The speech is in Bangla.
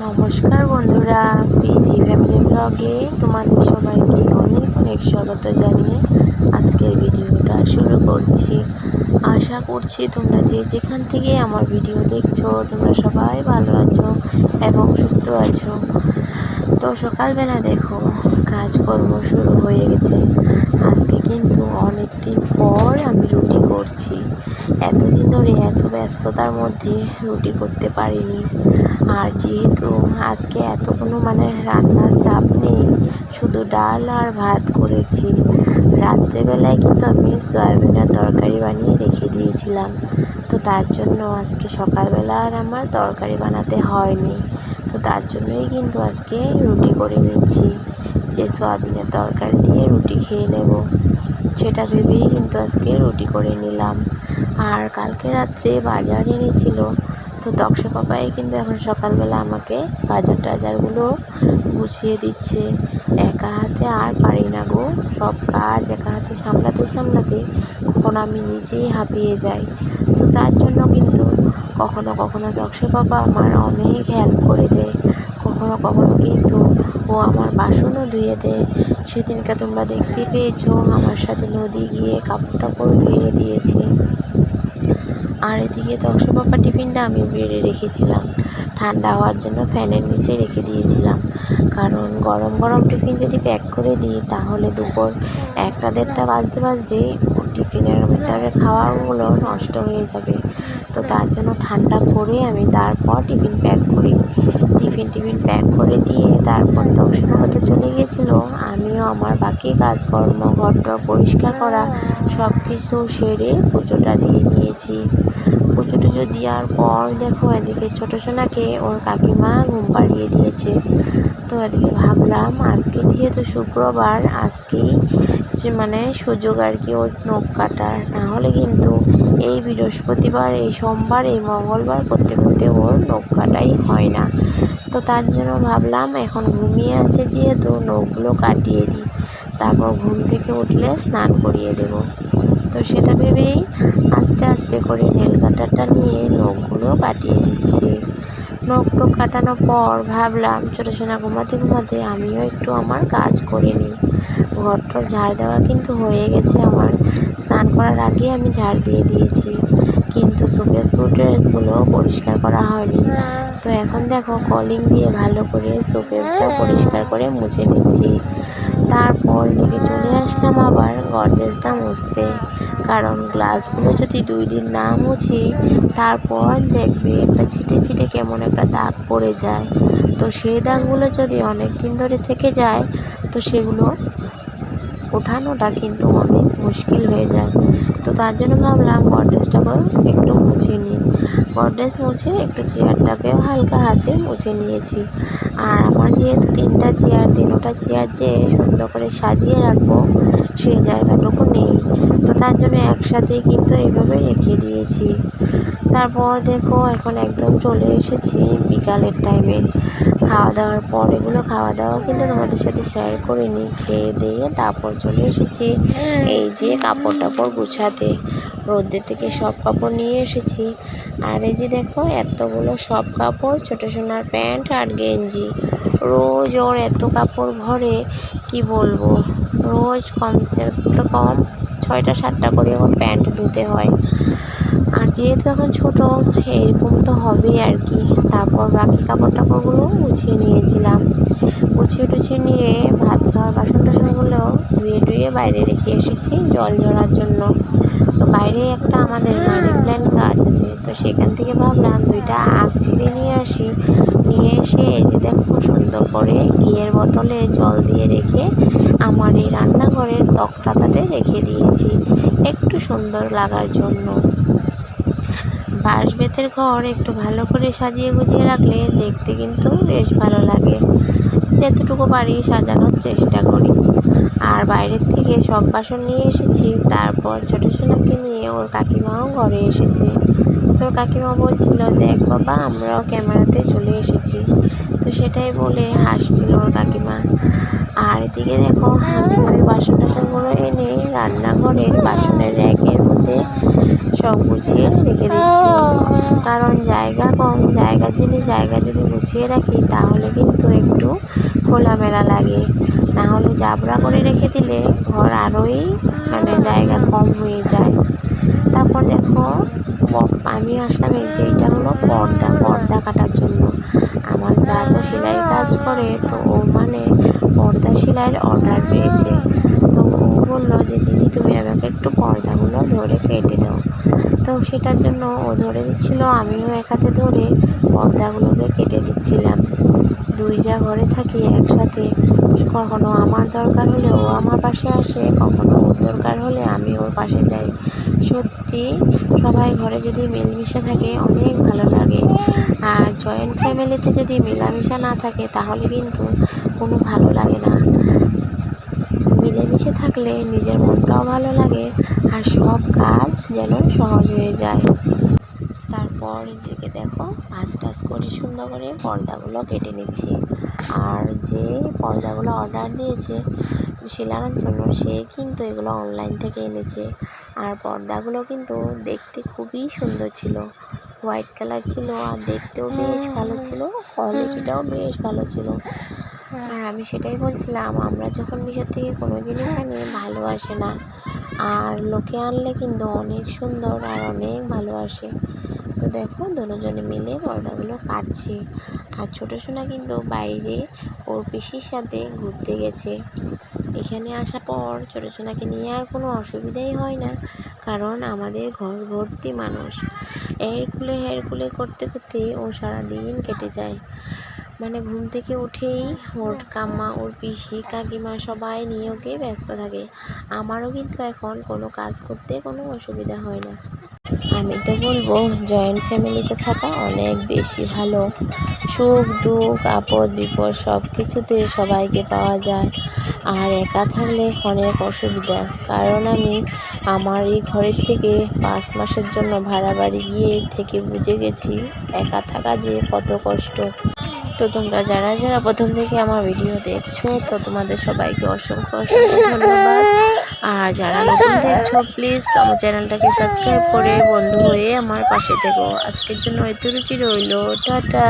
নমস্কার বন্ধুরা, প্রীতি ফ্যামিলি ব্লগে তোমাদের সবাইকে অনেক অনেক স্বাগত জানিয়ে আজকের ভিডিওটা শুরু করছি। আশা করছি তোমরা যে যেখান থেকে আমার ভিডিও দেখছো তোমরা সবাই ভালো আছো এবং সুস্থ আছো। তো সকালবেলা দেখো কাজকর্ম শুরু হয়ে গেছে। আজকে কিন্তু অনেক দিন পর আমি রুটি করছি। এতদিন ধরে এত ব্যস্ততার মধ্যে রুটি করতে পারিনি। আর যেহেতু আজকে এত কোনো রান্নার চাপ নেই, শুধু ডাল আর ভাত করেছি। রাত্রেবেলায় কিন্তু আমি সয়াবিনের তরকারি বানিয়ে রেখে দিয়েছিলাম, তো তার জন্য আজকে সকালবেলা আর আমার তরকারি বানাতে হয়নি। তো তার জন্যই কিন্তু আজকে রুটি করে নিচ্ছি, যে সয়াবিনের তরকারি দিয়ে রুটি খেয়ে নেব সেটা ভেবেই কিন্তু আজকে রুটি করে নিলাম। আর কালকে রাত্রে বাজার এনেছিল, তো তক্ষ পাপাই কিন্তু এখন সকালবেলা আমাকে বাজার টাজারগুলো গুছিয়ে দিচ্ছে। একা হাতে আর পারি না গো, সব কাজ একা হাতে সামলাতে সামলাতে কখন আমি নিজেই হাঁপিয়ে যাই। তো তার জন্য কিন্তু কখনো কখনো তক্ষ পাপা আমার অনেক হেল্প করে দেয়, কখনো কখনো কিন্তু ও আমার বাসনও ধুয়ে দেয়। সেদিনকে তোমরা দেখতে পেয়েছো আমার সাথে নদী গিয়ে কাপড় টাপড় ধুয়ে দিয়েছে। আর এদিকে তক্ষ পাপা টিফিনটা আমি বেড়ে রেখেছিলাম, ঠান্ডা হওয়ার জন্য ফ্যানের নিচে রেখে দিয়েছিলাম। কারণ গরম গরম টিফিন যদি প্যাক করে দিই তাহলে দুপুর 1টা 1:30 বাজতে টিফিনের ভিতরে খাওয়াগুলো নষ্ট হয়ে যাবে। তো তার জন্য ঠান্ডা করে আমি তারপর টিফিন প্যাক করি। টিফিন প্যাক করে দিয়ে তারপর তক্ষ পাপা তো চলে গিয়েছিলো, আমিও আমার বাকি কাজকর্ম ঘরটা পরিষ্কার করা সব কিছু সেরে পুজোটা দিয়ে নিয়েছি। পুজো টুজো দেওয়ার পর দেখো এদিকে ছোটো সোনাকে ওর কাকিমা ঘুম পাড়িয়ে দিয়েছে। তো এদিকে ভাবলাম আজকে যেহেতু শুক্রবার, আজকেই যে সুযোগ আর কি ওর নখ কাটার, নাহলে কিন্তু এই বৃহস্পতিবার, এই সোমবার, এই মঙ্গলবার করতে করতে ওর নখ কাটাই হয় না। তো তার জন্য ভাবলাম এখন ঘুমিয়ে আছে যেহেতু নখগুলো কাটিয়ে দিই, তারপর ঘুম থেকে উঠলে স্নান করিয়ে দেব। তো সেটা ভেবেই আস্তে আস্তে করে নেল কাটারটা নিয়ে নখগুলো কাটিয়ে দিচ্ছি। নখ টোখ কাটানোর পর ভাবলাম ছোটো সোনা ঘুমাতে ঘুমাতে আমিও একটু আমার কাজ করে নিই। ঘরটার ঝাড় দেওয়া কিন্তু হয়ে গেছে আমার, স্নান করার আগে আমি ঝাড় দিয়ে দিয়েছি, কিন্তু শোকেস গুলো পরিষ্কার করা হয়নি। তো এখন দেখো কলিং দিয়ে ভালো করে শোকেসটা পরিষ্কার করে মুছে নিচ্ছি। তারপর দিকে চলে আসলাম আবার গডরেজটা মুছতে, কারণ গ্লাসগুলো যদি 2 দিন না মুছি তারপর দেখবে একটা ছিটে ছিটে কেমন একটা দাগ পড়ে যায়। তো সেই দাগগুলো যদি অনেক দিন ধরে থেকে যায় তো সেগুলো ওঠানোটা কিন্তু অনেক মুশকিল হয়ে যায়। তো তার জন্য ভাবলাম গডরেজটাকেও একটু মুছে নিই। গডরেজ মুছে একটু চেয়ারটাকেও হালকা হাতে মুছে নিয়েছি। আর আমার যেহেতু 3টা চেয়ার, 3টা চেয়ার যে সুন্দর করে সাজিয়ে রাখবো সেই জায়গাটুকু নেই, তো তার জন্য একসাথেই কিন্তু এইভাবে রেখে দিয়েছি। তারপর দেখো এখন একদম চলে এসেছি বিকালের টাইমে। খাওয়া দাওয়ার পর এগুলো খাওয়া দাওয়া কিন্তু তোমাদের সাথে শেয়ার করে নিই। খেয়ে দিয়ে তারপর চলে এসেছি এই যে কাপড় টাপড় গুছাতে। রোদ্রের থেকে সব কাপড় নিয়ে এসেছি। আর এই যে দেখো এতগুলো সব কাপড়, ছোটো সোনার প্যান্ট আর গেঞ্জি। রোজ ওর এত কাপড় ভরে কি বলবো, রোজ কমসে কম 6টা 7টা করে ওর প্যান্ট ধুতে হয়। আর যেহেতু এখন ছোটো এরকম তো হবেই আর কি। তারপর বাকি কাপড় টাপড়গুলো গুছিয়ে নিয়েছিলাম। গুছিয়ে টুছিয়ে নিয়ে ভাত খাওয়ার বাসন টাসনগুলো ধুয়ে বাইরে রেখে এসেছি জল ঝরার জন্য। তো বাইরে একটা আমাদের মানি প্ল্যান্ট গাছ আছে, তো সেখান থেকে ভাবলাম 2টা আখ ছিঁড়ে নিয়ে আসি। নিয়ে এসে এই যে দেখো সুন্দর করে ঘিয়ের বোতলে জল দিয়ে রেখে আমার এই রান্নাঘরের তক্তাটাতে রেখে দিয়েছি একটু সুন্দর লাগার জন্য। বাঁশ বেতের ঘর একটু ভালো করে সাজিয়ে গুজিয়ে রাখলে দেখতে কিন্তু বেশ ভালো লাগে। যতটুকু পারি সাজানোর চেষ্টা করি। আর বাইরের থেকে সব বাসন নিয়ে এসেছি। তারপর ছোটো সোনাকে নিয়ে ওর কাকিমাও ঘরে এসেছে। তোর কাকিমা বলছিল দেখ বাবা আমরাও ক্যামেরাতে চলে এসেছি, তো সেটাই বলে হাসছিল ওর কাকিমা। আর এদিকে দেখো আমি ওই বাসন টাসনগুলো এনে রান্নাঘরের বাসনের র্যাকের মধ্যে সব গুছিয়ে রেখে দিচ্ছি, কারণ জায়গা কম, জায়গার জিনিস জায়গা যদি গুছিয়ে রাখি তাহলে কিন্তু একটু খোলামেলা লাগে, না হলে জাবরা করে রেখে দিলে ঘর আরোই মানে জায়গা কম হয়ে যায়। তারপর দেখো আমি আসলাম, এই যে এটা হলো পর্দা কাটার জন্য। আমার যা তো সেলাই কাজ করে, তো ও মানে পর্দা সেলাইয়ের অর্ডার পেয়েছে, তো ও বললো যে দিদি তুমি আমাকে একটু পর্দাগুলো ধরে কেটে দাও। তো সেটার জন্য ও ধরে দিচ্ছিল, আমিও এক হাতে ধরে পর্দাগুলোকে কেটে দিচ্ছিলাম। দুই যা ঘরে থাকি একসাথে, কখনো আমার দরকার হলে ও আমার পাশে আসে, কখনো ওর দরকার হলে আমি ওর পাশে যাই। সত্যি সবাই ঘরে যদি মিলেমিশে থাকে অনেক ভালো লাগে, আর জয়েন্ট ফ্যামিলিতে যদি মেলামেশা না থাকে তাহলে কিন্তু কোনো ভালো লাগে না। মিলেমিশে থাকলে নিজের মনটাও ভালো লাগে আর সব কাজ যেন সহজ হয়ে যায়। তারপর এদিকে দেখো ভাজ টাজ করে সুন্দর করে পর্দাগুলো কেটে নিচ্ছি। আর যে পর্দাগুলো অর্ডার দিয়েছে সেলানোর জন্য সে কিন্তু এগুলো অনলাইন থেকে এনেছে, আর পর্দাগুলো কিন্তু দেখতে খুবই সুন্দর ছিল, হোয়াইট কালার ছিল আর দেখতেও বেশ ভালো ছিল, কোয়ালিটিটাও বেশ ভালো ছিল। আর আমি সেটাই বলছিলাম, আমরা যখন মিশো থেকে কোনো জিনিস আনি ভালো আসে না, আর লোকে আনলে কিন্তু অনেক সুন্দর আর অনেক ভালো আসে। তো দেখো দুজনে মিলে পর্দাগুলো কাটছি, আর ছোটো সোনা কিন্তু বাইরে ওর পিসির সাথে ঘুরতে গেছে। এখানে আসার পর ছোটো সোনাকে নিয়ে আর কোনো অসুবিধাই হয় না, কারণ আমাদের ঘর ভর্তি মানুষ, হেরকুলে করতে করতে ও সারাদিন কেটে যায়। মানে ঘুম থেকে উঠেই ওর কাম্মা, ওর পিসি, কাকিমা সবাই নিয়ে ওকে ব্যস্ত থাকে। আমারও কিন্তু এখন কোনো কাজ করতে কোনো অসুবিধা হয় না। আমি তো বলবো জয়েন্ট ফ্যামিলিতে থাকা অনেক বেশি ভালো, সুখ দুঃখ আপদ বিপদ সব কিছুতে সবাইকে পাওয়া যায়। আর একা থাকলে অনেক অসুবিধা, কারণ আমি আমার এই ঘরের থেকে 5 মাসের জন্য ভাড়া বাড়ি গিয়ে থেকে বুঝে গেছি একা থাকা যে কত কষ্ট। তো তোমরা যারা যারা প্রথম থেকে আমার ভিডিও দেখছো, তো তোমাদের সবাইকে অসংখ্য ধন্যবাদ। আর যারা নতুন দেখছো প্লিজ আমার চ্যানেলটাকে সাবস্ক্রাইব করে বন্ধু হয়ে আমার পাশে থেকো। আজকের জন্য এতটুকুই রইল, টাটা।